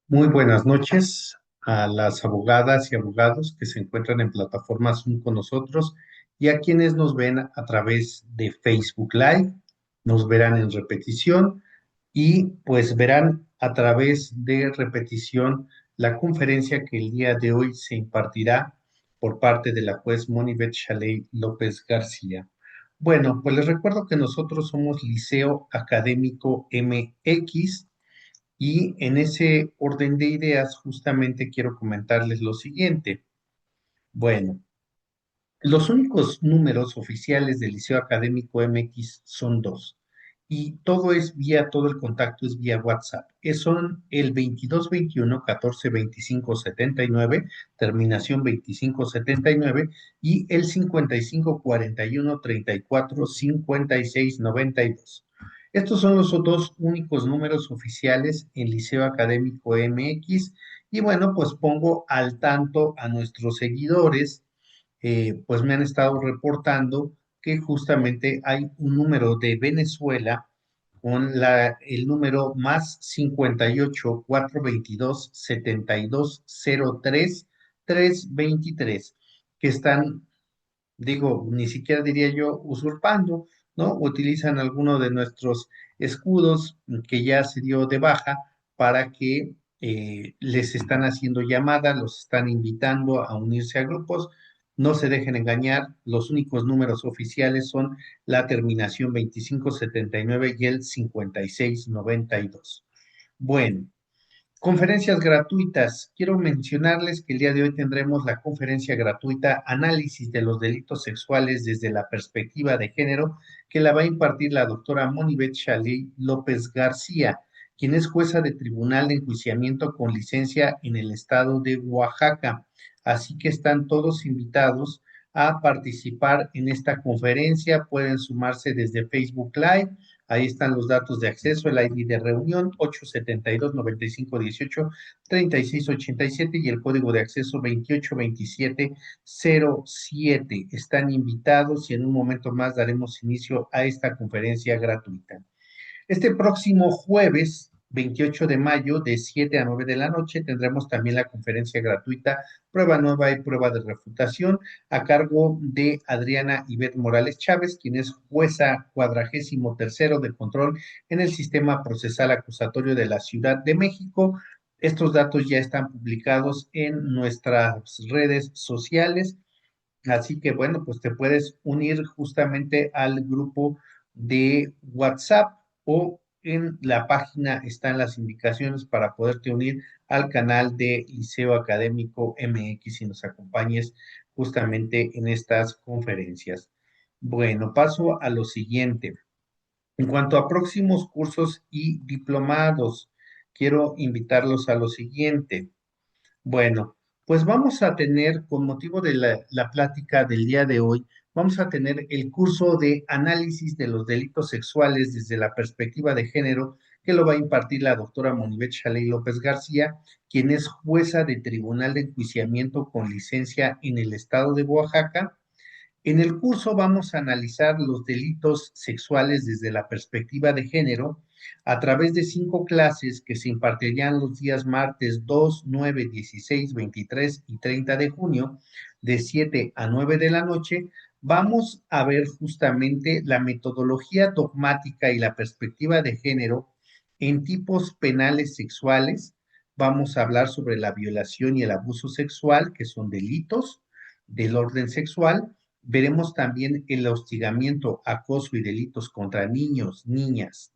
Muy buenas noches a las abogadas y abogados que se encuentran en plataforma Zoom con nosotros y a quienes nos ven a través de Facebook Live, nos verán en repetición y pues verán a través de repetición la conferencia que el día de hoy se impartirá por parte de la juez Monibet Shaley López García. Bueno, pues les recuerdo que nosotros somos Liceo Académico MX y en ese orden de ideas, justamente quiero comentarles lo siguiente. Bueno, los únicos números oficiales del Liceo Académico MX son dos. Y todo el contacto es vía WhatsApp. Son el 2221 14 25 79, terminación 2579, y el 55 41 34 56 92. Estos son los dos únicos números oficiales en Liceo Académico MX. Y bueno, pues pongo al tanto a nuestros seguidores, pues me han estado reportando que justamente hay un número de Venezuela con el número más 58 422 72 03 323, que están, digo, ni siquiera diría yo usurpando, ¿no? Utilizan alguno de nuestros escudos que ya se dio de baja para que les están haciendo llamadas, los están invitando a unirse a grupos. No se dejen engañar, los únicos números oficiales son la terminación 2579 y el 5692. Bueno, conferencias gratuitas. Quiero mencionarles que el día de hoy tendremos la conferencia gratuita Análisis de los delitos sexuales desde la perspectiva de género, que la va a impartir la doctora Monibet Shaley López García, quien es jueza de Tribunal de Enjuiciamiento con licencia en el estado de Oaxaca. Así que están todos invitados a participar en esta conferencia. Pueden sumarse desde Facebook Live. Ahí están los datos de acceso, el ID de reunión 872-9518-3687 y el código de acceso 282707. Están invitados y en un momento más daremos inicio a esta conferencia gratuita. Este próximo jueves 28 de mayo, de 7 a 9 de la noche, tendremos también la conferencia gratuita Prueba Nueva y Prueba de Refutación a cargo de Adriana Ivette Morales Chávez, quien es jueza 43º de control en el sistema procesal acusatorio de la Ciudad de México. Estos datos ya están publicados en nuestras redes sociales. Así que bueno, pues te puedes unir justamente al grupo de WhatsApp o en la página están las indicaciones para poderte unir al canal de Liceo Académico MX y nos acompañes justamente en estas conferencias. Bueno, paso a lo siguiente. En cuanto a próximos cursos y diplomados, quiero invitarlos a lo siguiente. Bueno, pues vamos a tener, con motivo de la plática del día de hoy, vamos a tener el curso de análisis de los delitos sexuales desde la perspectiva de género, que lo va a impartir la doctora Monibet Shaley López García, quien es jueza de Tribunal de Enjuiciamiento con licencia en el estado de Oaxaca. En el curso vamos a analizar los delitos sexuales desde la perspectiva de género a través de 5 clases que se impartirían los días martes 2, 9, 16, 23 y 30 de junio, de 7 a 9 de la noche. Vamos a ver justamente la metodología dogmática y la perspectiva de género en tipos penales sexuales. Vamos a hablar sobre la violación y el abuso sexual, que son delitos del orden sexual. Veremos también el hostigamiento, acoso y delitos contra niños, niñas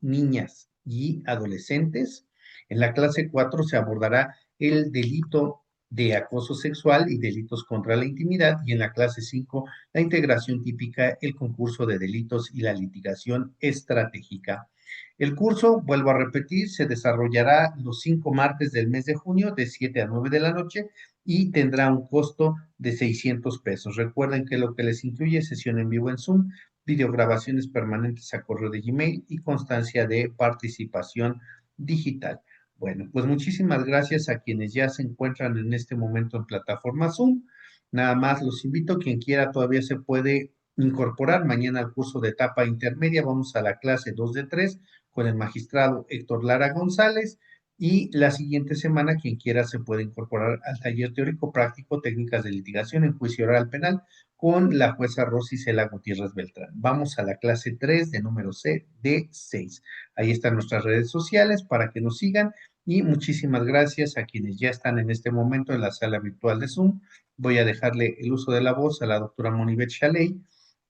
y adolescentes. En la clase 4 se abordará el delito de acoso sexual y delitos contra la intimidad, y en la clase 5 la integración típica, el concurso de delitos y la litigación estratégica. El curso, vuelvo a repetir, se desarrollará los 5 martes del mes de junio de 7 a 9 de la noche y tendrá un costo de 600 pesos. Recuerden que lo que les incluye es sesión en vivo en Zoom, videograbaciones permanentes a correo de Gmail y constancia de participación digital. Bueno, pues muchísimas gracias a quienes ya se encuentran en este momento en plataforma Zoom. Nada más los invito, quien quiera todavía se puede incorporar mañana al curso de etapa intermedia. Vamos a la clase 2 de 3 con el magistrado Héctor Lara González y la siguiente semana quien quiera se puede incorporar al taller teórico práctico técnicas de litigación en juicio oral penal con la jueza Rosy Cela Gutiérrez Beltrán. Vamos a la clase 3 de número C de 6. Ahí están nuestras redes sociales para que nos sigan y muchísimas gracias a quienes ya están en este momento en la sala virtual de Zoom. Voy a dejarle el uso de la voz a la doctora Monibet Chaley,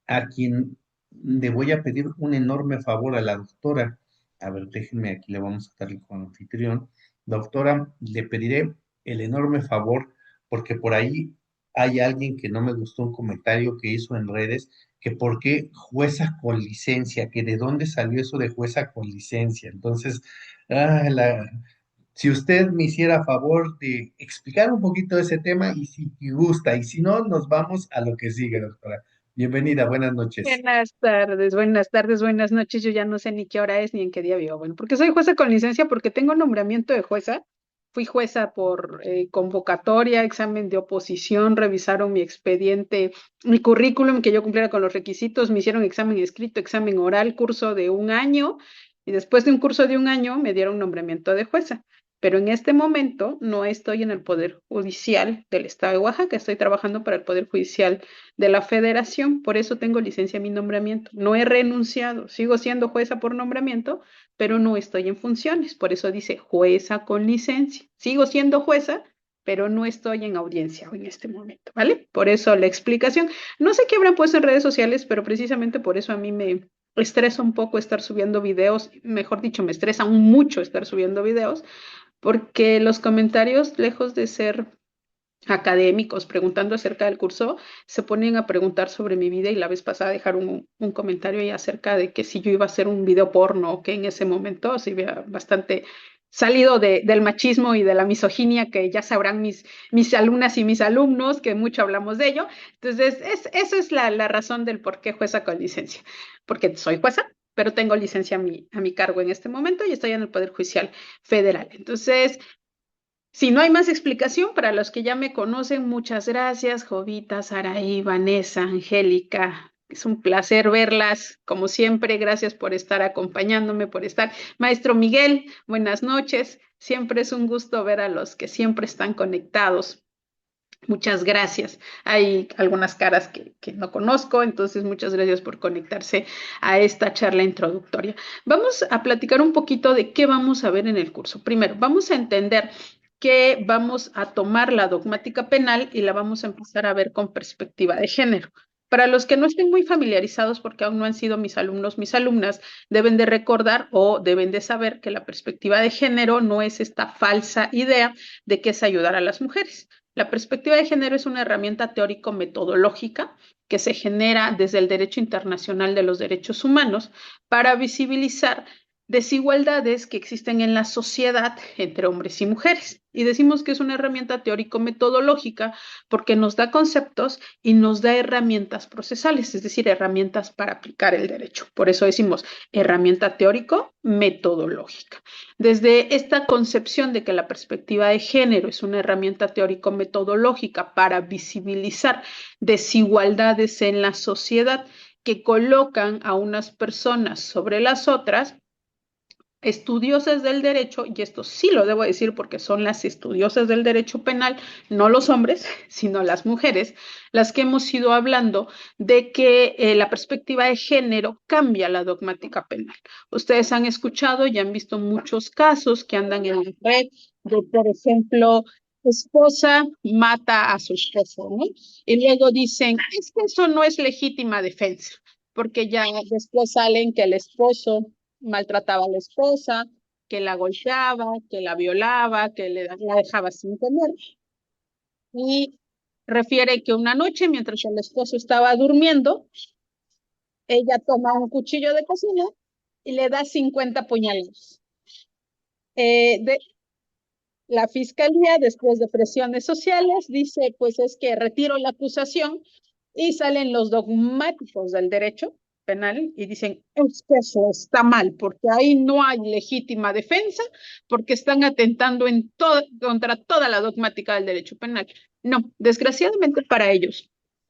a quien le voy a pedir un enorme favor a la doctora. A ver, déjenme, aquí le vamos a dar el anfitrión. Doctora, le pediré el enorme favor porque por ahí hay alguien que no me gustó un comentario que hizo en redes, que por qué jueza con licencia, que de dónde salió eso de jueza con licencia. Entonces, ah, si usted me hiciera favor de explicar un poquito ese tema y si gusta, y si no, nos vamos a lo que sigue, doctora. Bienvenida, buenas noches. Buenas tardes, buenas noches. Yo ya no sé ni qué hora es ni en qué día vivo. Bueno, porque soy jueza con licencia, porque tengo nombramiento de jueza. Fui jueza por convocatoria, examen de oposición, revisaron mi expediente, mi currículum, que yo cumpliera con los requisitos, me hicieron examen escrito, examen oral, curso de un año, y después de un curso de un año me dieron nombramiento de jueza. Pero en este momento no estoy en el Poder Judicial del Estado de Oaxaca, estoy trabajando para el Poder Judicial de la Federación, por eso tengo licencia en mi nombramiento. No he renunciado, sigo siendo jueza por nombramiento, pero no estoy en funciones, por eso dice jueza con licencia. Sigo siendo jueza, pero no estoy en audiencia en este momento, ¿vale? Por eso la explicación. No sé qué habrán puesto en redes sociales, pero precisamente por eso a mí me estresa un poco estar subiendo videos, mejor dicho, me estresa mucho estar subiendo videos, porque los comentarios, lejos de ser académicos preguntando acerca del curso, se ponen a preguntar sobre mi vida y la vez pasada dejaron un comentario ahí acerca de que si yo iba a hacer un video porno o que en ese momento se veía bastante salido del machismo y de la misoginia que ya sabrán mis alumnas y mis alumnos, que mucho hablamos de ello. Entonces, esa es la razón del por qué jueza con licencia, porque soy jueza, pero tengo licencia a mi cargo en este momento y estoy en el Poder Judicial Federal. Entonces, si no hay más explicación, para los que ya me conocen, muchas gracias, Jovita, Saraí, Vanessa, Angélica. Es un placer verlas, como siempre. Gracias por estar acompañándome, por estar. Maestro Miguel, buenas noches. Siempre es un gusto ver a los que siempre están conectados. Muchas gracias. Hay algunas caras que no conozco, entonces muchas gracias por conectarse a esta charla introductoria. Vamos a platicar un poquito de qué vamos a ver en el curso. Primero, vamos a entender que vamos a tomar la dogmática penal y la vamos a empezar a ver con perspectiva de género. Para los que no estén muy familiarizados, porque aún no han sido mis alumnos, mis alumnas, deben de recordar o deben de saber que la perspectiva de género no es esta falsa idea de que es ayudar a las mujeres. La perspectiva de género es una herramienta teórico-metodológica que se genera desde el derecho internacional de los derechos humanos para visibilizar desigualdades que existen en la sociedad entre hombres y mujeres. Y decimos que es una herramienta teórico-metodológica porque nos da conceptos y nos da herramientas procesales, es decir, herramientas para aplicar el derecho. Por eso decimos herramienta teórico-metodológica. Desde esta concepción de que la perspectiva de género es una herramienta teórico-metodológica para visibilizar desigualdades en la sociedad que colocan a unas personas sobre las otras, estudiosas del derecho, y esto sí lo debo decir porque son las estudiosas del derecho penal, no los hombres, sino las mujeres, las que hemos ido hablando de que la perspectiva de género cambia la dogmática penal. Ustedes han escuchado y han visto muchos casos que andan en la red de, por ejemplo, esposa mata a su esposo, ¿no? Y luego dicen, es que eso no es legítima defensa, porque ya después salen que el esposo maltrataba a la esposa, que la golpeaba, que la violaba, que la dejaba sin comer. Y refiere que una noche, mientras el esposo estaba durmiendo, ella toma un cuchillo de cocina y le da 50 puñaladas. De, la fiscalía, después de presiones sociales, dice, pues es que retiro la acusación y salen los dogmáticos del derecho penal y dicen, es que eso está mal, porque ahí no hay legítima defensa, porque están atentando contra toda la dogmática del derecho penal. No, desgraciadamente para ellos,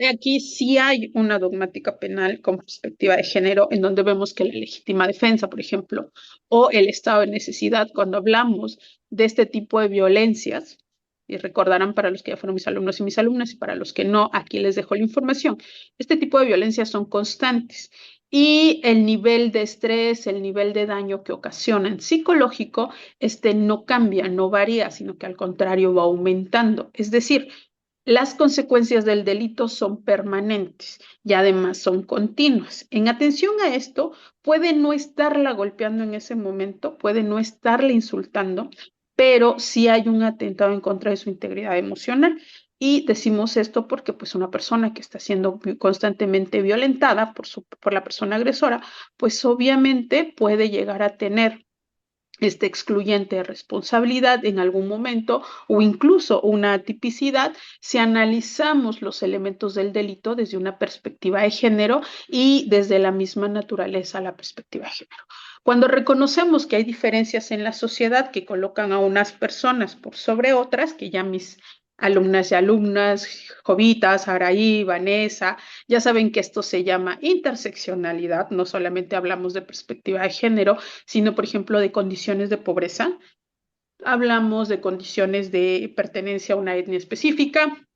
Aquí sí hay una dogmática penal con perspectiva de género, en donde vemos que la legítima defensa, por ejemplo, o el estado de necesidad, cuando hablamos de este tipo de violencias, y recordarán para los que ya fueron mis alumnos y mis alumnas, y para los que no, aquí les dejo la información, este tipo de violencias son constantes. Y el nivel de estrés, el nivel de daño que ocasionan psicológico, no cambia, no varía, sino que al contrario va aumentando. Es decir, las consecuencias del delito son permanentes y además son continuas. En atención a esto, puede no estarla golpeando en ese momento, puede no estarla insultando, pero sí hay un atentado en contra de su integridad emocional. Y decimos esto porque pues una persona que está siendo constantemente violentada por la persona agresora, pues obviamente puede llegar a tener este excluyente de responsabilidad en algún momento o incluso una tipicidad si analizamos los elementos del delito desde una perspectiva de género y desde la misma naturaleza la perspectiva de género. Cuando reconocemos que hay diferencias en la sociedad que colocan a unas personas por sobre otras, que ya mis alumnas y alumnas, Jovitas, Araí, Vanessa, ya saben que esto se llama interseccionalidad, no solamente hablamos de perspectiva de género, sino, por ejemplo, de condiciones de pobreza. Hablamos de condiciones de pertenencia a una etnia específica,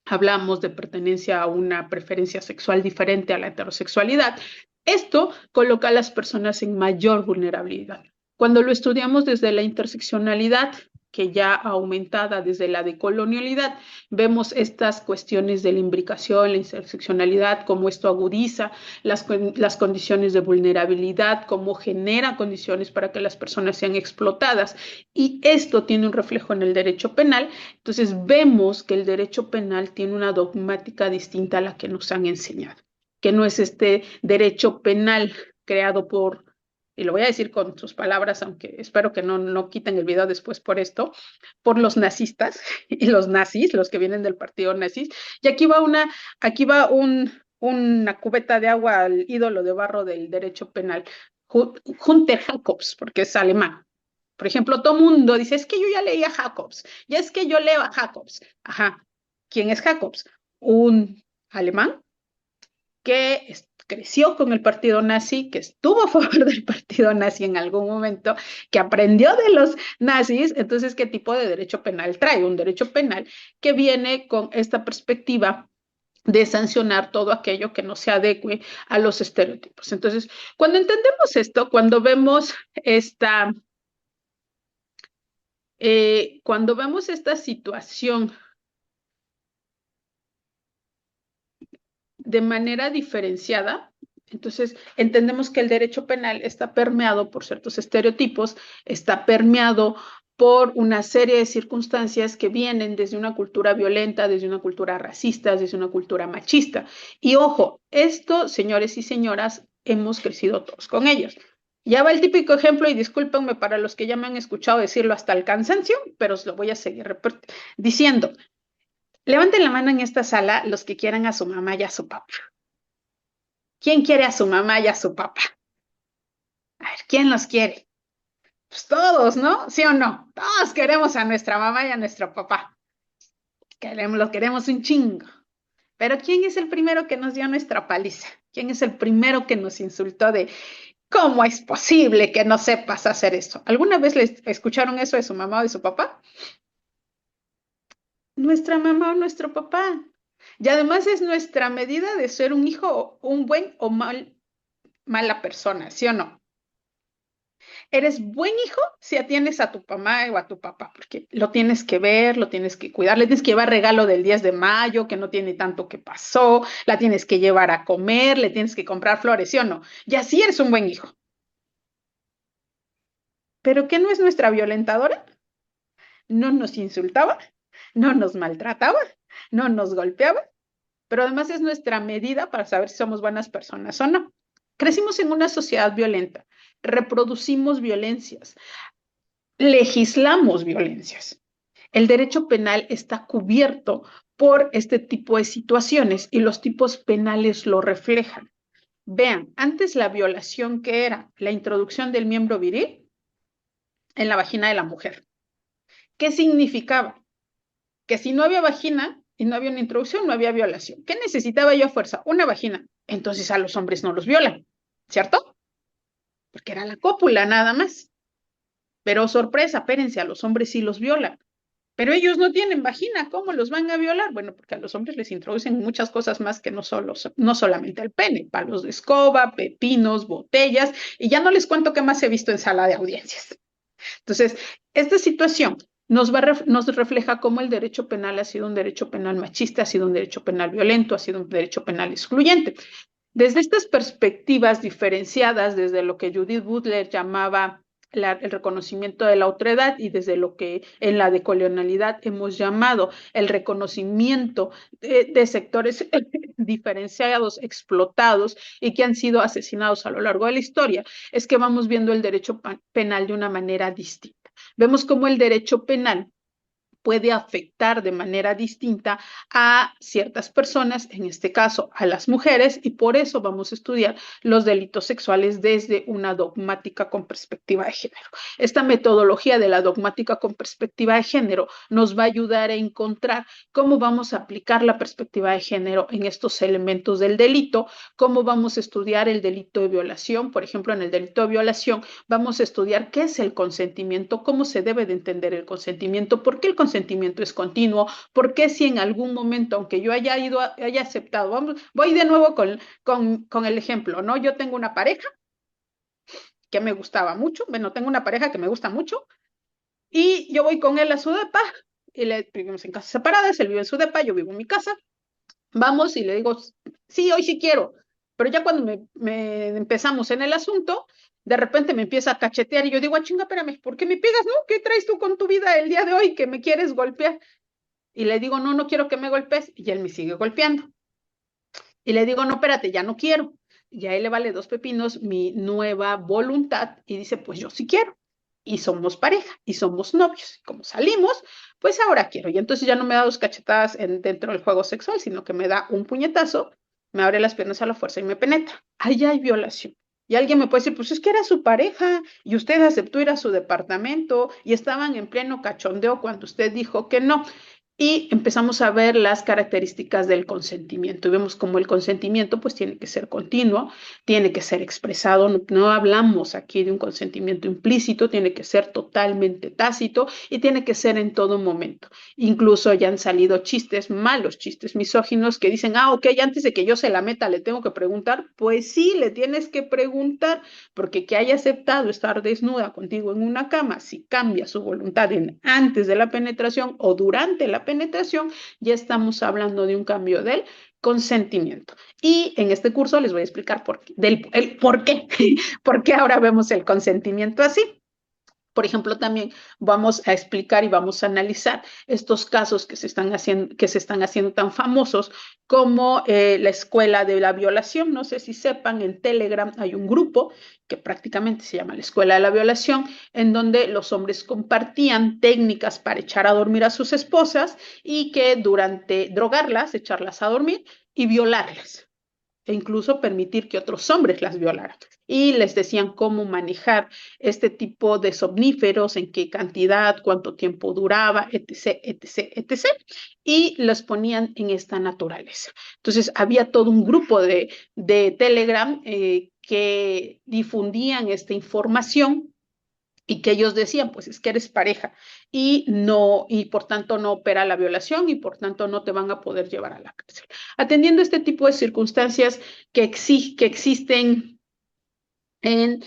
hablamos de pertenencia a una preferencia sexual diferente a la heterosexualidad. Esto coloca a las personas en mayor vulnerabilidad. Cuando lo estudiamos desde la interseccionalidad, que ya aumentada desde la decolonialidad, vemos estas cuestiones de la imbricación, la interseccionalidad, cómo esto agudiza las condiciones de vulnerabilidad, cómo genera condiciones para que las personas sean explotadas. Y esto tiene un reflejo en el derecho penal. Entonces vemos que el derecho penal tiene una dogmática distinta a la que nos han enseñado, que no es este derecho penal creado por, y lo voy a decir con sus palabras, aunque espero que no quiten el video después por esto, por los nazistas y los nazis, los que vienen del partido nazis. Y aquí va una cubeta de agua al ídolo de barro del derecho penal, Hunter Jacobs, porque es alemán. Por ejemplo, todo mundo dice, es que yo ya leí a Jacobs, ya es que yo leo a Jacobs. Ajá. ¿Quién es Jacobs? Un alemán que creció con el partido nazi, que estuvo a favor del partido nazi en algún momento, que aprendió de los nazis. Entonces, ¿qué tipo de derecho penal trae? Un derecho penal que viene con esta perspectiva de sancionar todo aquello que no se adecue a los estereotipos. Entonces, cuando entendemos esto, cuando vemos cuando vemos esta situación de manera diferenciada, entonces entendemos que el derecho penal está permeado por ciertos estereotipos, está permeado por una serie de circunstancias que vienen desde una cultura violenta, desde una cultura racista, desde una cultura machista. Y ojo, esto, señores y señoras, hemos crecido todos con ellos. Ya va el típico ejemplo, y discúlpenme para los que ya me han escuchado decirlo hasta el cansancio, pero os lo voy a seguir diciendo. Levanten la mano en esta sala los que quieran a su mamá y a su papá. ¿Quién quiere a su mamá y a su papá? A ver, ¿quién los quiere? Pues todos, ¿no? ¿Sí o no? Todos queremos a nuestra mamá y a nuestro papá. Los queremos un chingo. Pero ¿quién es el primero que nos dio nuestra paliza? ¿Quién es el primero que nos insultó de cómo es posible que no sepas hacer eso? ¿Alguna vez les escucharon eso de su mamá o de su papá? Nuestra mamá o nuestro papá. Y además es nuestra medida de ser un hijo, un buen o mala persona, ¿sí o no? Eres buen hijo si atiendes a tu mamá o a tu papá, porque lo tienes que ver, lo tienes que cuidar, le tienes que llevar regalo del 10 de mayo, que no tiene tanto que pasó, la tienes que llevar a comer, le tienes que comprar flores, ¿sí o no? Y así eres un buen hijo. ¿Pero qué no es nuestra violentadora? No nos insultaba, no nos maltrataba, no nos golpeaba, pero además es nuestra medida para saber si somos buenas personas o no. Crecimos en una sociedad violenta, reproducimos violencias, legislamos violencias. El derecho penal está cubierto por este tipo de situaciones y los tipos penales lo reflejan. Vean, antes la violación que era la introducción del miembro viril en la vagina de la mujer. ¿Qué significaba? Que si no había vagina, y no había una introducción, no había violación. ¿Qué necesitaba yo a fuerza? Una vagina. Entonces a los hombres no los violan, ¿cierto? Porque era la cópula nada más. Pero sorpresa, espérense, a los hombres sí los violan. Pero ellos no tienen vagina, ¿cómo los van a violar? Bueno, porque a los hombres les introducen muchas cosas más que no solamente el pene, palos de escoba, pepinos, botellas, y ya no les cuento qué más he visto en sala de audiencias. Entonces, esta situación nos refleja cómo el derecho penal ha sido un derecho penal machista, ha sido un derecho penal violento, ha sido un derecho penal excluyente. Desde estas perspectivas diferenciadas, desde lo que Judith Butler llamaba el reconocimiento de la otredad y desde lo que en la decolonialidad hemos llamado el reconocimiento de sectores diferenciados, explotados y que han sido asesinados a lo largo de la historia, es que vamos viendo el derecho penal de una manera distinta. Vemos cómo el derecho penal puede afectar de manera distinta a ciertas personas, en este caso a las mujeres, y por eso vamos a estudiar los delitos sexuales desde una dogmática con perspectiva de género. Esta metodología de la dogmática con perspectiva de género nos va a ayudar a encontrar cómo vamos a aplicar la perspectiva de género en estos elementos del delito, cómo vamos a estudiar el delito de violación. Por ejemplo, en el delito de violación vamos a estudiar qué es el consentimiento, cómo se debe de entender el consentimiento, por qué el consentimiento es continuo, por qué si en algún momento, aunque yo haya aceptado, voy de nuevo con el ejemplo, ¿no? Yo tengo una pareja que me gustaba mucho, bueno, tengo una pareja que me gusta mucho, y yo voy con él a su depa, y vivimos en casas separadas, él vive en su depa, yo vivo en mi casa, vamos y le digo, sí, hoy sí quiero, pero ya cuando me empezamos en el asunto, de repente me empieza a cachetear y yo digo, ah, chinga, espérame, ¿por qué me pegas, no? ¿Qué traes tú con tu vida el día de hoy que me quieres golpear? Y le digo, no, no quiero que me golpes, y él me sigue golpeando. Y le digo, no, espérate, ya no quiero. Y a él le vale dos pepinos mi nueva voluntad y dice, pues yo sí quiero. Y somos pareja y somos novios. Y como salimos, pues ahora quiero. Y entonces ya no me da dos cachetadas dentro del juego sexual, sino que me da un puñetazo, me abre las piernas a la fuerza y me penetra. Ahí hay violación. Y alguien me puede decir, pues es que era su pareja y usted aceptó ir a su departamento y estaban en pleno cachondeo cuando usted dijo que no. Y empezamos a ver las características del consentimiento. Y vemos cómo el consentimiento pues tiene que ser continuo, tiene que ser expresado. No, no hablamos aquí de un consentimiento implícito, tiene que ser totalmente tácito y tiene que ser en todo momento. Incluso ya han salido chistes, malos chistes misóginos que dicen, ah, ok, antes de que yo se la meta le tengo que preguntar. Pues sí, le tienes que preguntar, porque que haya aceptado estar desnuda contigo en una cama, si cambia su voluntad antes de la penetración o durante la penetración, ya estamos hablando de un cambio del consentimiento. Y en este curso les voy a explicar el por qué, por qué ahora vemos el consentimiento así. Por ejemplo, también vamos a explicar y vamos a analizar estos casos que se están haciendo tan famosos como la escuela de la violación. No sé si sepan, en Telegram hay un grupo que prácticamente se llama la escuela de la violación, en donde los hombres compartían técnicas para echar a dormir a sus esposas y que durante drogarlas, echarlas a dormir y violarlas e incluso permitir que otros hombres las violaran. Y les decían cómo manejar este tipo de somníferos, en qué cantidad, cuánto tiempo duraba, etc., etc., etc. Y los ponían en esta naturaleza. Entonces, había todo un grupo de Telegram que difundían esta información y que ellos decían, pues es que eres pareja y no, y por tanto no opera la violación y por tanto no te van a poder llevar a la cárcel. Atendiendo este tipo de circunstancias que existen en,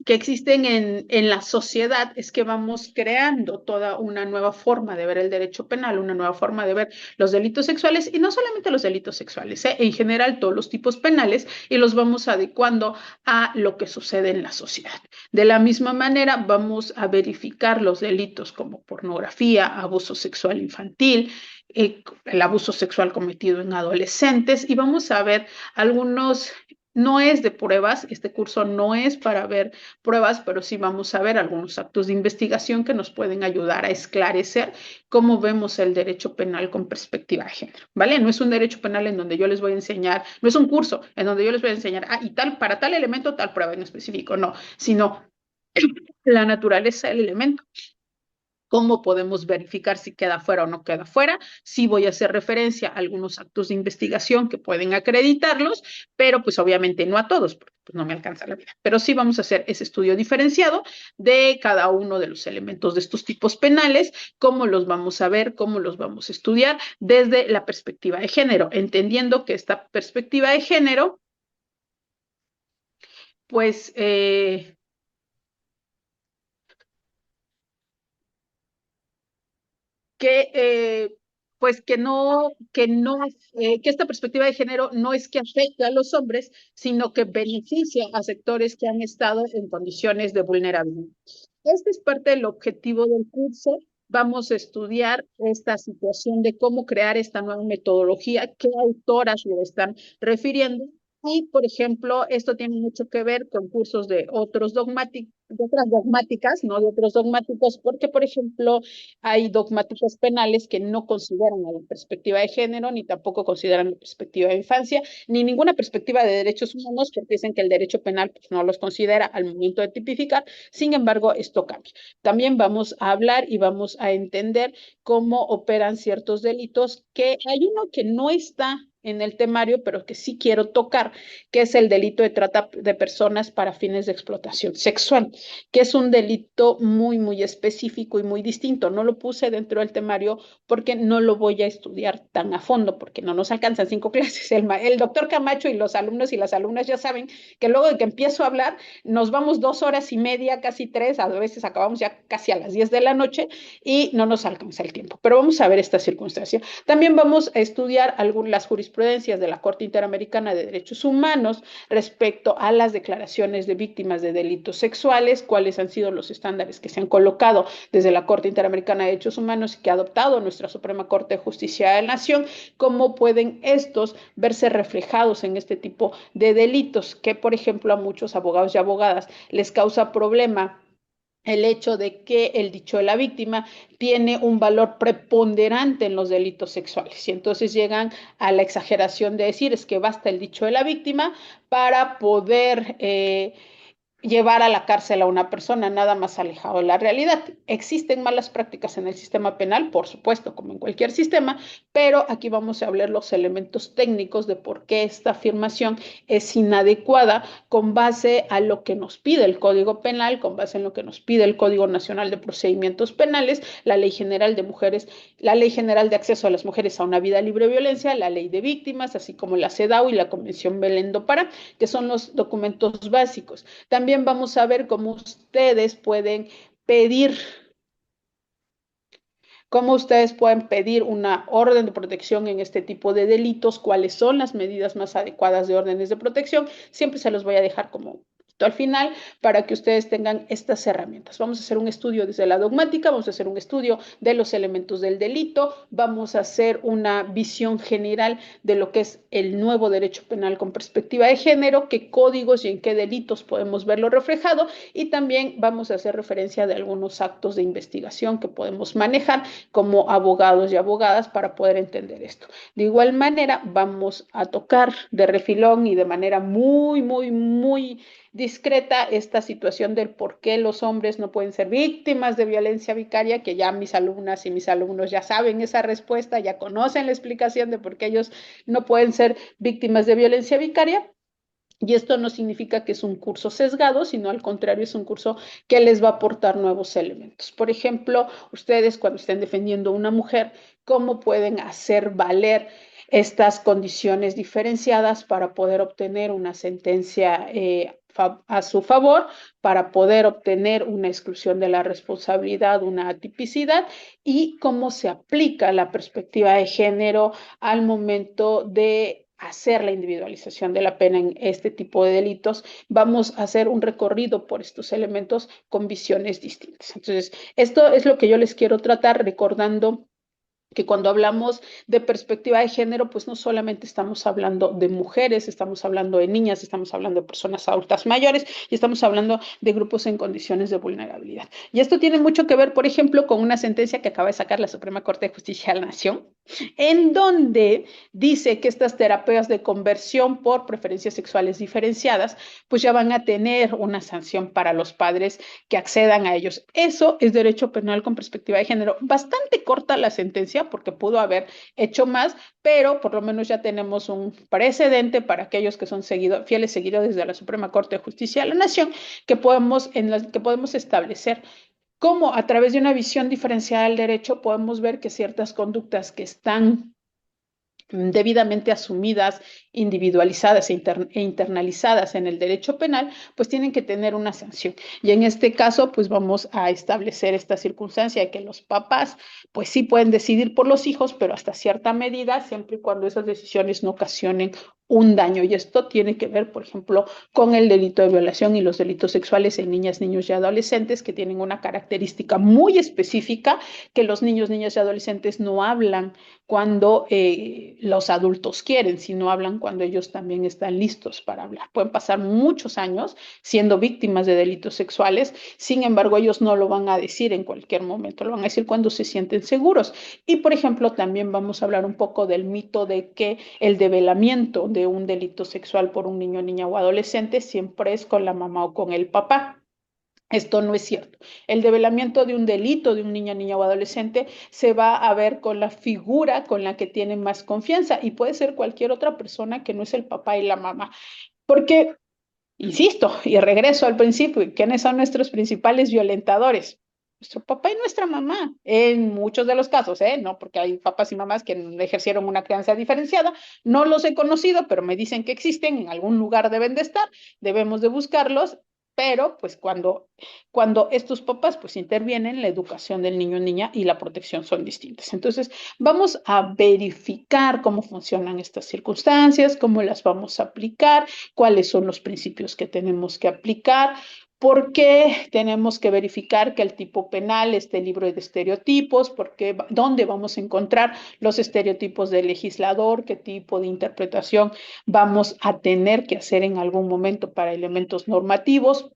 en la sociedad, es que vamos creando toda una nueva forma de ver el derecho penal, una nueva forma de ver los delitos sexuales y no solamente los delitos sexuales, en general todos los tipos penales y los vamos adecuando a lo que sucede en la sociedad. De la misma manera, vamos a verificar los delitos como pornografía, abuso sexual infantil, el abuso sexual cometido en adolescentes y vamos a ver algunos. No es de pruebas, este curso no es para ver pruebas, pero sí vamos a ver algunos actos de investigación que nos pueden ayudar a esclarecer cómo vemos el derecho penal con perspectiva de género, ¿vale? No es un derecho penal en donde yo les voy a enseñar, no es un curso en donde yo les voy a enseñar, ah, y tal, para tal elemento, tal prueba en específico, no, sino la naturaleza del elemento, ¿Cómo podemos verificar si queda fuera o no queda fuera? Sí voy a hacer referencia a algunos actos de investigación que pueden acreditarlos, pero pues obviamente no a todos, porque pues no me alcanza la vida. Pero sí vamos a hacer ese estudio diferenciado de cada uno de los elementos de estos tipos penales, cómo los vamos a ver, cómo los vamos a estudiar desde la perspectiva de género, entendiendo que esta perspectiva de género, pues que pues que esta perspectiva de género no es que afecte a los hombres, sino que beneficia a sectores que han estado en condiciones de vulnerabilidad. Este es parte del objetivo del curso. Vamos a estudiar esta situación de cómo crear esta nueva metodología, qué autoras lo están refiriendo. Y, por ejemplo, esto tiene mucho que ver con cursos de otros dogmáticos, de otras dogmáticas, no de otros dogmáticos, porque, por ejemplo, hay dogmáticos penales que no consideran la perspectiva de género, ni tampoco consideran la perspectiva de infancia, ni ninguna perspectiva de derechos humanos, porque dicen que el derecho penal pues, no los considera al momento de tipificar. Sin embargo, esto cambia. También vamos a hablar y vamos a entender cómo operan ciertos delitos, que hay uno que no está en el temario, pero que sí quiero tocar, que es el delito de trata de personas para fines de explotación sexual, que es un delito muy, muy específico y muy distinto. No lo puse dentro del temario porque no lo voy a estudiar tan a fondo, porque no nos alcanzan 5 clases. El doctor Camacho y los alumnos y las alumnas ya saben que luego de que empiezo a hablar, nos vamos 2 horas y media, casi 3, a veces acabamos ya casi a las 10 de la noche y no nos alcanza el tiempo. Pero vamos a ver esta circunstancia. También vamos a estudiar las jurisprudencias de la Corte Interamericana de Derechos Humanos respecto a las declaraciones de víctimas de delitos sexuales, cuáles han sido los estándares que se han colocado desde la Corte Interamericana de Derechos Humanos y que ha adoptado nuestra Suprema Corte de Justicia de la Nación, cómo pueden estos verse reflejados en este tipo de delitos que, por ejemplo, a muchos abogados y abogadas les causa problema el hecho de que el dicho de la víctima tiene un valor preponderante en los delitos sexuales. Y entonces llegan a la exageración de decir es que basta el dicho de la víctima para poder llevar a la cárcel a una persona, nada más alejado de la realidad. Existen malas prácticas en el sistema penal, por supuesto, como en cualquier sistema, pero aquí vamos a hablar los elementos técnicos de por qué esta afirmación es inadecuada con base a lo que nos pide el Código Penal, con base en lo que nos pide el Código Nacional de Procedimientos Penales, la Ley General de Mujeres, la Ley General de Acceso a las Mujeres a una Vida Libre de Violencia, la Ley de Víctimas, así como la CEDAW y la Convención Belén do Pará, que son los documentos básicos. También vamos a ver cómo ustedes pueden pedir una orden de protección en este tipo de delitos, cuáles son las medidas más adecuadas de órdenes de protección. Siempre se los voy a dejar como al final para que ustedes tengan estas herramientas. Vamos a hacer un estudio desde la dogmática, vamos a hacer un estudio de los elementos del delito, vamos a hacer una visión general de lo que es el nuevo derecho penal con perspectiva de género, qué códigos y en qué delitos podemos verlo reflejado, y también vamos a hacer referencia de algunos actos de investigación que podemos manejar como abogados y abogadas para poder entender esto. De igual manera, vamos a tocar de refilón y de manera muy, muy, muy discreta esta situación del por qué los hombres no pueden ser víctimas de violencia vicaria, que ya mis alumnas y mis alumnos ya saben esa respuesta, ya conocen la explicación de por qué ellos no pueden ser víctimas de violencia vicaria. Y esto no significa que es un curso sesgado, sino al contrario, es un curso que les va a aportar nuevos elementos. Por ejemplo, ustedes cuando estén defendiendo a una mujer, ¿cómo pueden hacer valer estas condiciones diferenciadas para poder obtener una sentencia a su favor, para poder obtener una exclusión de la responsabilidad, una atipicidad, y cómo se aplica la perspectiva de género al momento de hacer la individualización de la pena en este tipo de delitos? Vamos a hacer un recorrido por estos elementos con visiones distintas. Entonces, esto es lo que yo les quiero tratar, recordando que cuando hablamos de perspectiva de género, pues no solamente estamos hablando de mujeres, estamos hablando de niñas, estamos hablando de personas adultas mayores y estamos hablando de grupos en condiciones de vulnerabilidad. Y esto tiene mucho que ver, por ejemplo, con una sentencia que acaba de sacar la Suprema Corte de Justicia de la Nación, en donde dice que estas terapias de conversión por preferencias sexuales diferenciadas, pues ya van a tener una sanción para los padres que accedan a ellos. Eso es derecho penal con perspectiva de género. Bastante corta la sentencia porque pudo haber hecho más, pero por lo menos ya tenemos un precedente para aquellos que son fieles seguidores de la Suprema Corte de Justicia de la Nación, que podemos establecer cómo a través de una visión diferenciada del derecho podemos ver que ciertas conductas que están debidamente asumidas, individualizadas e internalizadas en el derecho penal, pues tienen que tener una sanción. Y en este caso, pues vamos a establecer esta circunstancia de que los papás, pues sí pueden decidir por los hijos, pero hasta cierta medida, siempre y cuando esas decisiones no ocasionen un daño. Y esto tiene que ver, por ejemplo, con el delito de violación y los delitos sexuales en niñas, niños y adolescentes, que tienen una característica muy específica, que los niños, niñas y adolescentes no hablan cuando los adultos quieren, sino hablan cuando ellos también están listos para hablar. Pueden pasar muchos años siendo víctimas de delitos sexuales, sin embargo, ellos no lo van a decir en cualquier momento, lo van a decir cuando se sienten seguros. Y, por ejemplo, también vamos a hablar un poco del mito de que el develamiento de un delito sexual por un niño, niña o adolescente siempre es con la mamá o con el papá. Esto no es cierto. El develamiento de un delito de un niño, niña o adolescente se va a ver con la figura con la que tiene más confianza y puede ser cualquier otra persona que no es el papá y la mamá. Porque, insisto, y regreso al principio, ¿quiénes son nuestros principales violentadores? Nuestro papá y nuestra mamá, en muchos de los casos, ¿eh? No, porque hay papás y mamás que ejercieron una crianza diferenciada, no los he conocido, pero me dicen que existen, en algún lugar deben de estar, debemos de buscarlos, pero pues cuando estos papás pues intervienen, la educación del niño o niña y la protección son distintas. Entonces, vamos a verificar cómo funcionan estas circunstancias, cómo las vamos a aplicar, cuáles son los principios que tenemos que aplicar, porque tenemos que verificar que el tipo penal esté libre de estereotipos, porque dónde vamos a encontrar los estereotipos del legislador, qué tipo de interpretación vamos a tener que hacer en algún momento para elementos normativos,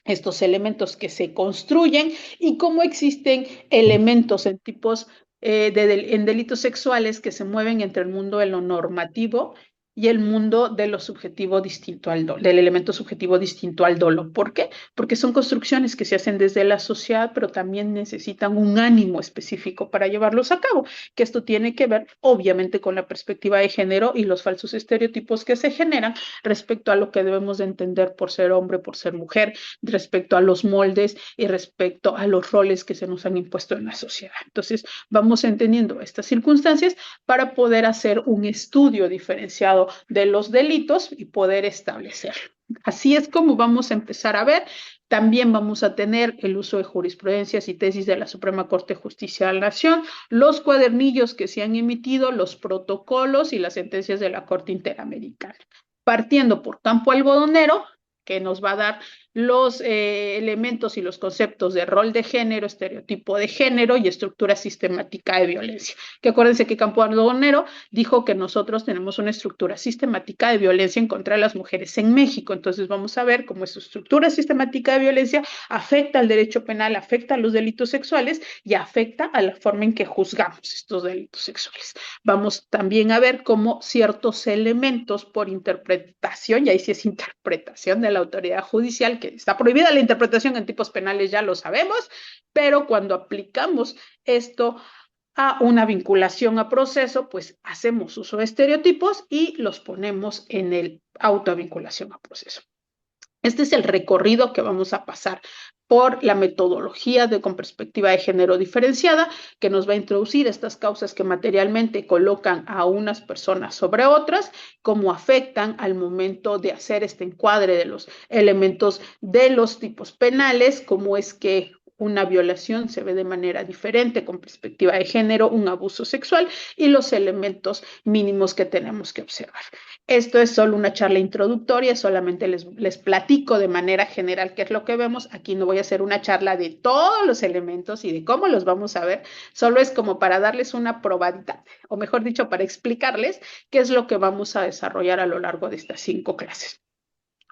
estos elementos que se construyen y cómo existen elementos en tipos en delitos sexuales que se mueven entre el mundo de lo normativo y el mundo de lo subjetivo distinto al dolo, del elemento subjetivo distinto al dolo. ¿Por qué? Porque son construcciones que se hacen desde la sociedad, pero también necesitan un ánimo específico para llevarlos a cabo, que esto tiene que ver obviamente con la perspectiva de género y los falsos estereotipos que se generan respecto a lo que debemos de entender por ser hombre, por ser mujer, respecto a los moldes y respecto a los roles que se nos han impuesto en la sociedad. Entonces, vamos entendiendo estas circunstancias para poder hacer un estudio diferenciado de los delitos y poder establecerlo. Así es como vamos a empezar a ver. También vamos a tener el uso de jurisprudencias y tesis de la Suprema Corte de Justicia de la Nación, los cuadernillos que se han emitido, los protocolos y las sentencias de la Corte Interamericana. Partiendo por campo algodonero, que nos va a dar los elementos y los conceptos de rol de género, estereotipo de género y estructura sistemática de violencia. Que acuérdense que Campo Algodonero dijo que nosotros tenemos una estructura sistemática de violencia en contra de las mujeres en México. Entonces vamos a ver cómo esa estructura sistemática de violencia afecta al derecho penal, afecta a los delitos sexuales y afecta a la forma en que juzgamos estos delitos sexuales. Vamos también a ver cómo ciertos elementos por interpretación, y ahí sí es interpretación de la autoridad judicial, que está prohibida la interpretación en tipos penales, ya lo sabemos, pero cuando aplicamos esto a una vinculación a proceso, pues hacemos uso de estereotipos y los ponemos en el autovinculación a proceso. Este es el recorrido que vamos a pasar por la metodología con perspectiva de género diferenciada, que nos va a introducir estas causas que materialmente colocan a unas personas sobre otras, cómo afectan al momento de hacer este encuadre de los elementos de los tipos penales, cómo es que una violación se ve de manera diferente con perspectiva de género, un abuso sexual y los elementos mínimos que tenemos que observar. Esto es solo una charla introductoria, solamente les platico de manera general qué es lo que vemos. Aquí no voy a hacer una charla de todos los elementos y de cómo los vamos a ver, solo es como para darles una probadita, o mejor dicho, para explicarles qué es lo que vamos a desarrollar a lo largo de estas 5 clases.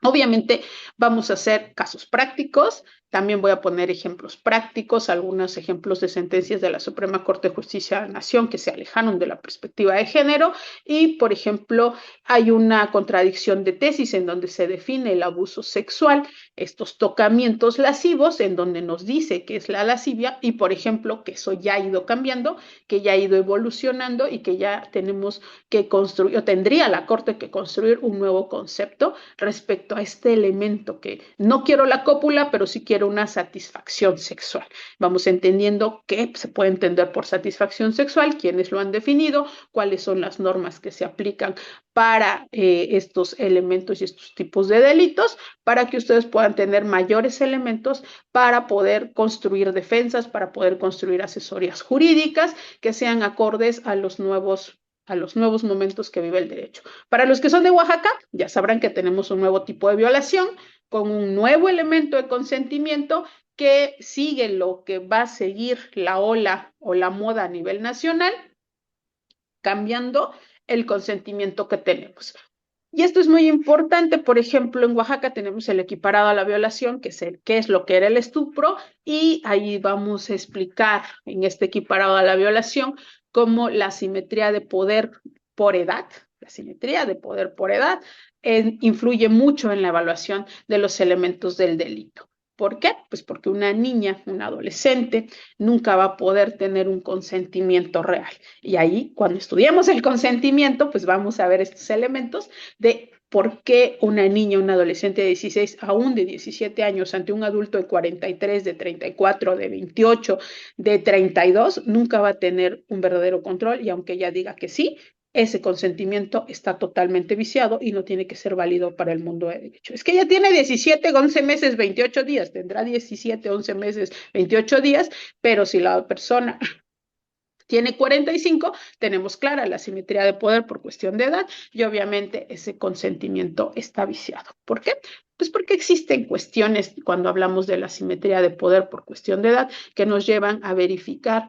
Obviamente vamos a hacer casos prácticos, también voy a poner ejemplos prácticos, algunos ejemplos de sentencias de la Suprema Corte de Justicia de la Nación que se alejaron de la perspectiva de género y, por ejemplo, hay una contradicción de tesis en donde se define el abuso sexual, estos tocamientos lascivos en donde nos dice que es la lascivia y, por ejemplo, que eso ya ha ido cambiando, que ya ha ido evolucionando y que ya tenemos que construir, o tendría la Corte que construir un nuevo concepto respecto a este elemento que no quiero la cópula, pero sí quiero una satisfacción sexual. Vamos entendiendo qué se puede entender por satisfacción sexual, quiénes lo han definido, cuáles son las normas que se aplican para estos elementos y estos tipos de delitos, para que ustedes puedan tener mayores elementos para poder construir defensas, para poder construir asesorías jurídicas que sean acordes a los nuevos momentos que vive el derecho. Para los que son de Oaxaca, ya sabrán que tenemos un nuevo tipo de violación con un nuevo elemento de consentimiento que sigue lo que va a seguir la ola o la moda a nivel nacional, cambiando el consentimiento que tenemos. Y esto es muy importante, por ejemplo, en Oaxaca tenemos el equiparado a la violación, que es lo que era el estupro, y ahí vamos a explicar en este equiparado a la violación cómo la simetría de poder por edad, la simetría de poder por edad, influye mucho en la evaluación de los elementos del delito. ¿Por qué? Pues porque una niña, un adolescente, nunca va a poder tener un consentimiento real. Y ahí, cuando estudiemos el consentimiento, pues vamos a ver estos elementos de por qué una niña, un adolescente de 16, aún de 17 años, ante un adulto de 43, de 34, de 28, de 32, nunca va a tener un verdadero control y aunque ella diga que sí, ese consentimiento está totalmente viciado y no tiene que ser válido para el mundo de derecho. Es que ella tiene 17, 11 meses, 28 días, tendrá 17, 11 meses, 28 días, pero si la persona tiene 45, tenemos clara la simetría de poder por cuestión de edad y obviamente ese consentimiento está viciado. ¿Por qué? Pues porque existen cuestiones cuando hablamos de la simetría de poder por cuestión de edad que nos llevan a verificar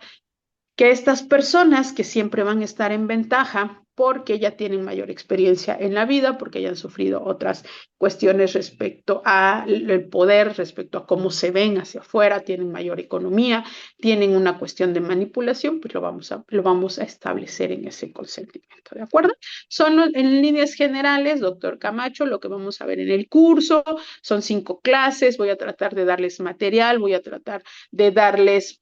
que estas personas que siempre van a estar en ventaja porque ya tienen mayor experiencia en la vida, porque ya han sufrido otras cuestiones respecto al poder, respecto a cómo se ven hacia afuera, tienen mayor economía, tienen una cuestión de manipulación, pues lo vamos a establecer en ese consentimiento, ¿de acuerdo? Son en líneas generales, doctor Camacho, lo que vamos a ver en el curso, son 5 clases, voy a tratar de darles material, voy a tratar de darles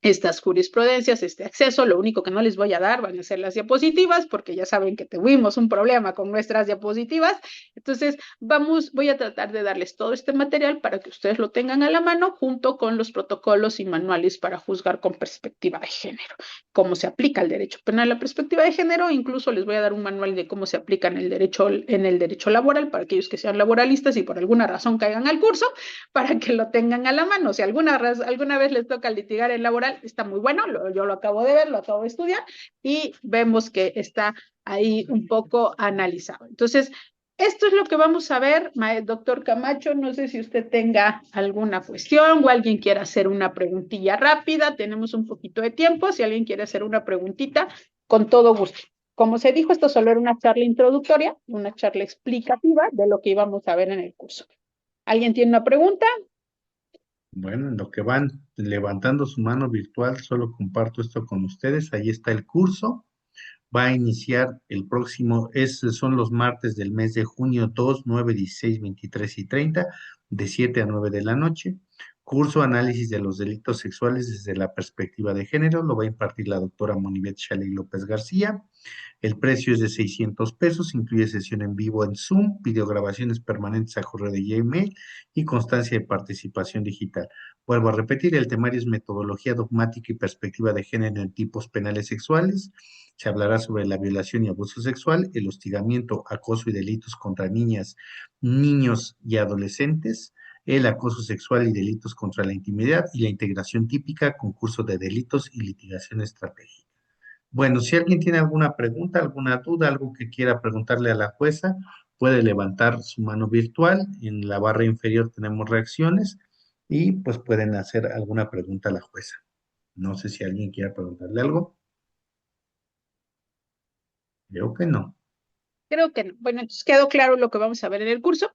estas jurisprudencias, este acceso, lo único que no les voy a dar van a ser las diapositivas, porque ya saben que tuvimos un problema con nuestras diapositivas, entonces voy a tratar de darles todo este material para que ustedes lo tengan a la mano, junto con los protocolos y manuales para juzgar con perspectiva de género, cómo se aplica el derecho penal a la perspectiva de género, incluso les voy a dar un manual de cómo se aplica en el derecho laboral, para aquellos que sean laboralistas y por alguna razón caigan al curso, para que lo tengan a la mano, si alguna vez les toca litigar el laboral, está muy bueno, yo lo acabo de ver, lo acabo de estudiar y vemos que está ahí un poco analizado. Entonces, esto es lo que vamos a ver, doctor Camacho. No sé si usted tenga alguna cuestión o alguien quiera hacer una preguntilla rápida. Tenemos un poquito de tiempo. Si alguien quiere hacer una preguntita, con todo gusto. Como se dijo, esto solo era una charla introductoria, una charla explicativa de lo que íbamos a ver en el curso. ¿Alguien tiene una pregunta? Bueno, en lo que van levantando su mano virtual, solo comparto esto con ustedes. Ahí está el curso. Va a iniciar el próximo, son los martes del mes de junio 2, 9, 16, 23 y 30, de 7 a 9 de la noche. Curso Análisis de los Delitos Sexuales desde la Perspectiva de Género, lo va a impartir la doctora Monivet Shaley López García. El precio es de 600 pesos, incluye sesión en vivo en Zoom, videograbaciones permanentes a correo de Gmail y constancia de participación digital. Vuelvo a repetir, el temario es metodología dogmática y perspectiva de género en tipos penales sexuales. Se hablará sobre la violación y abuso sexual, el hostigamiento, acoso y delitos contra niñas, niños y adolescentes, el acoso sexual y delitos contra la intimidad y la integración típica, concurso de delitos y litigación estratégica. Bueno, si alguien tiene alguna pregunta, alguna duda, algo que quiera preguntarle a la jueza, puede levantar su mano virtual. En la barra inferior tenemos reacciones y pues pueden hacer alguna pregunta a la jueza. No sé si alguien quiera preguntarle algo. Creo que no. Creo que no. Bueno, entonces quedó claro lo que vamos a ver en el curso.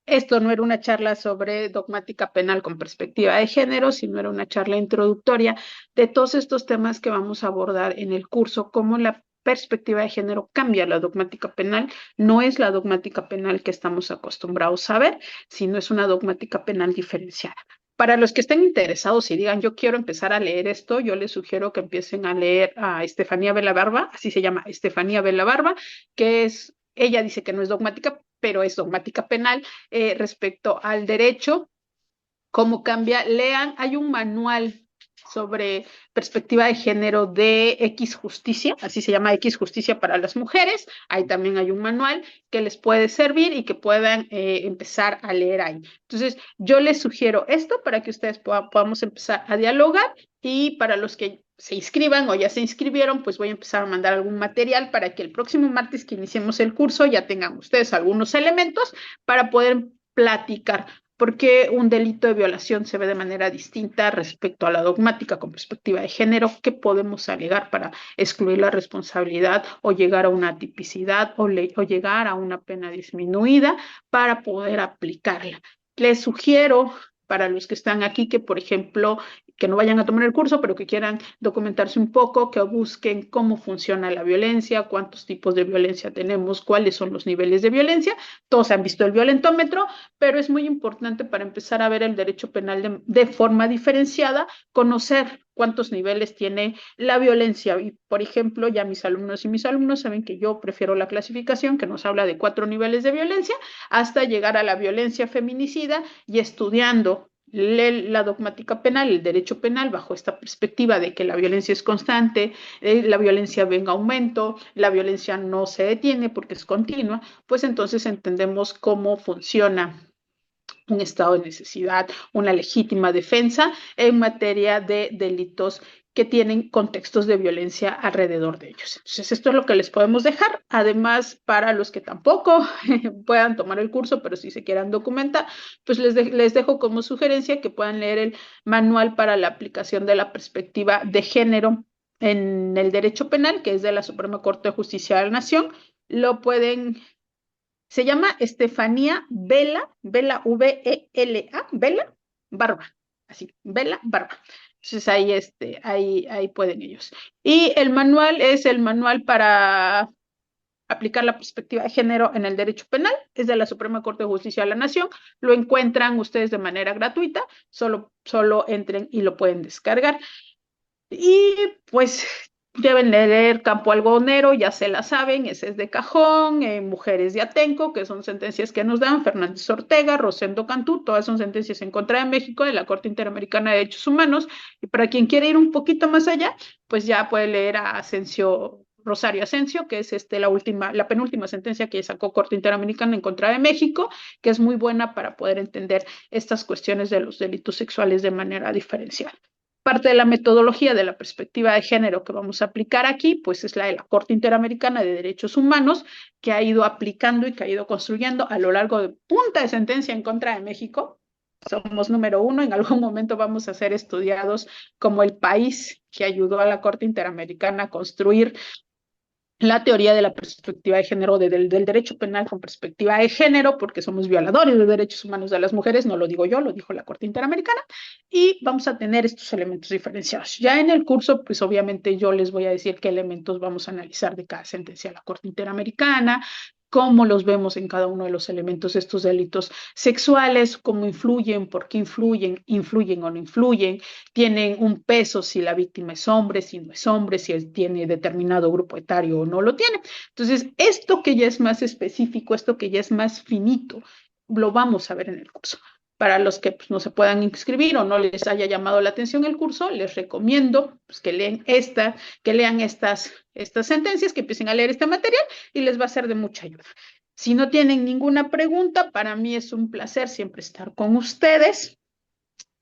Esto no era una charla sobre dogmática penal con perspectiva de género, sino era una charla introductoria de todos estos temas que vamos a abordar en el curso, cómo la perspectiva de género cambia la dogmática penal. No es la dogmática penal que estamos acostumbrados a ver, sino es una dogmática penal diferenciada. Para los que estén interesados y digan, yo quiero empezar a leer esto, yo les sugiero que empiecen a leer a Estefanía Barba, así se llama Estefanía Barba, que es, ella dice que no es dogmática, pero es dogmática penal respecto al derecho, cómo cambia. Lean, hay un manual sobre perspectiva de género de X Justicia, así se llama X Justicia para las mujeres. Ahí también hay un manual que les puede servir y que puedan empezar a leer ahí. Entonces, yo les sugiero esto para que ustedes podamos empezar a dialogar y para los que se inscriban o ya se inscribieron, pues voy a empezar a mandar algún material para que el próximo martes que iniciemos el curso ya tengan ustedes algunos elementos para poder platicar porque un delito de violación se ve de manera distinta respecto a la dogmática con perspectiva de género, qué podemos alegar para excluir la responsabilidad o llegar a una tipicidad o llegar a una pena disminuida para poder aplicarla. Les sugiero para los que están aquí que, por ejemplo, que no vayan a tomar el curso, pero que quieran documentarse un poco, que busquen cómo funciona la violencia, cuántos tipos de violencia tenemos, cuáles son los niveles de violencia. Todos han visto el violentómetro, pero es muy importante para empezar a ver el derecho penal de forma diferenciada, conocer cuántos niveles tiene la violencia. Y, por ejemplo, ya mis alumnos y mis alumnos saben que yo prefiero la clasificación que nos habla de 4 niveles de violencia hasta llegar a la violencia feminicida y estudiando la dogmática penal, el derecho penal, bajo esta perspectiva de que la violencia es constante, la violencia va en aumento, la violencia no se detiene porque es continua, pues entonces entendemos cómo funciona un estado de necesidad, una legítima defensa en materia de delitos que tienen contextos de violencia alrededor de ellos. Entonces, esto es lo que les podemos dejar. Además, para los que tampoco puedan tomar el curso, pero si se quieran documentar, pues les dejo como sugerencia que puedan leer el manual para la aplicación de la perspectiva de género en el derecho penal, que es de la Suprema Corte de Justicia de la Nación. Lo pueden se llama Estefanía Vela, Vela Barba, así, Vela Barba. Entonces ahí, ahí pueden ellos. Y el manual es el manual para aplicar la perspectiva de género en el derecho penal, es de la Suprema Corte de Justicia de la Nación. Lo encuentran ustedes de manera gratuita, solo entren y lo pueden descargar. Y pues deben leer Campo Algodonero, ya se la saben, ese es de cajón, Mujeres de Atenco, que son sentencias que nos dan Fernández Ortega, Rosendo Cantú, todas son sentencias en contra de México, de la Corte Interamericana de Derechos Humanos, y para quien quiere ir un poquito más allá, pues ya puede leer a Rosario Asensio, que es la penúltima sentencia que sacó Corte Interamericana en contra de México, que es muy buena para poder entender estas cuestiones de los delitos sexuales de manera diferencial. Parte de la metodología de la perspectiva de género que vamos a aplicar aquí, pues es la de la Corte Interamericana de Derechos Humanos, que ha ido aplicando y que ha ido construyendo a lo largo de punta de sentencia en contra de México. Somos número 1, en algún momento vamos a ser estudiados como el país que ayudó a la Corte Interamericana a construir la teoría de la perspectiva de género, del derecho penal con perspectiva de género, porque somos violadores de derechos humanos de las mujeres, no lo digo yo, lo dijo la Corte Interamericana, y vamos a tener estos elementos diferenciados. Ya en el curso, pues obviamente yo les voy a decir qué elementos vamos a analizar de cada sentencia de la Corte Interamericana, cómo los vemos en cada uno de los elementos de estos delitos sexuales, cómo influyen, por qué influyen o no influyen, tienen un peso si la víctima es hombre, si no es hombre, si él tiene determinado grupo etario o no lo tiene. Entonces, esto que ya es más específico, esto que ya es más finito, lo vamos a ver en el curso. Para los que pues, no se puedan inscribir o no les haya llamado la atención el curso, les recomiendo pues, que lean estas sentencias, que empiecen a leer este material y les va a ser de mucha ayuda. Si no tienen ninguna pregunta, para mí es un placer siempre estar con ustedes.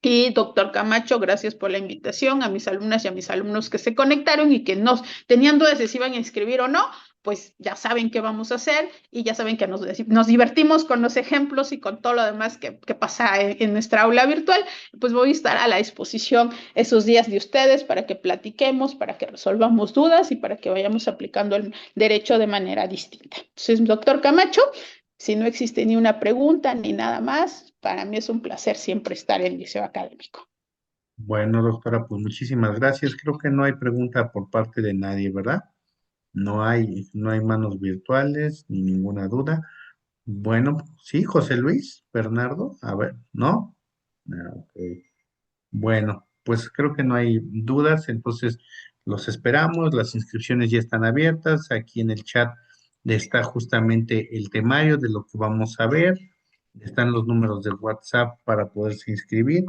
Y doctor Camacho, gracias por la invitación a mis alumnas y a mis alumnos que se conectaron y que nos tenían dudas de si iban a inscribir o no, pues ya saben qué vamos a hacer y ya saben que nos divertimos con los ejemplos y con todo lo demás que pasa en nuestra aula virtual. Pues voy a estar a la disposición esos días de ustedes para que platiquemos, para que resolvamos dudas y para que vayamos aplicando el derecho de manera distinta. Entonces, doctor Camacho, si no existe ni una pregunta ni nada más, para mí es un placer siempre estar en el Liceo Académico. Bueno, doctora, pues muchísimas gracias. Creo que no hay pregunta por parte de nadie, ¿verdad? No hay manos virtuales ni ninguna duda. Bueno, sí, José Luis, Bernardo, a ver, ¿no? Ok. Bueno, pues creo que no hay dudas, entonces los esperamos, las inscripciones ya están abiertas, aquí en el chat está justamente el temario de lo que vamos a ver, están los números de WhatsApp para poderse inscribir,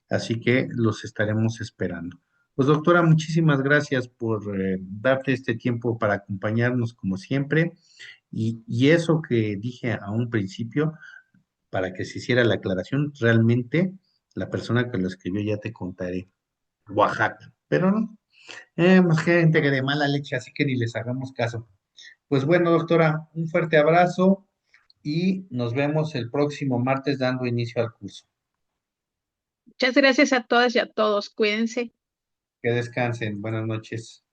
así que los estaremos esperando. Pues doctora, muchísimas gracias por darte este tiempo para acompañarnos como siempre y eso que dije a un principio para que se hiciera la aclaración, realmente la persona que lo escribió ya te contaré, Oaxaca, pero no, más gente que de mala leche, así que ni les hagamos caso. Pues bueno, doctora, un fuerte abrazo y nos vemos el próximo martes dando inicio al curso. Muchas gracias a todas y a todos. Cuídense. Que descansen, buenas noches.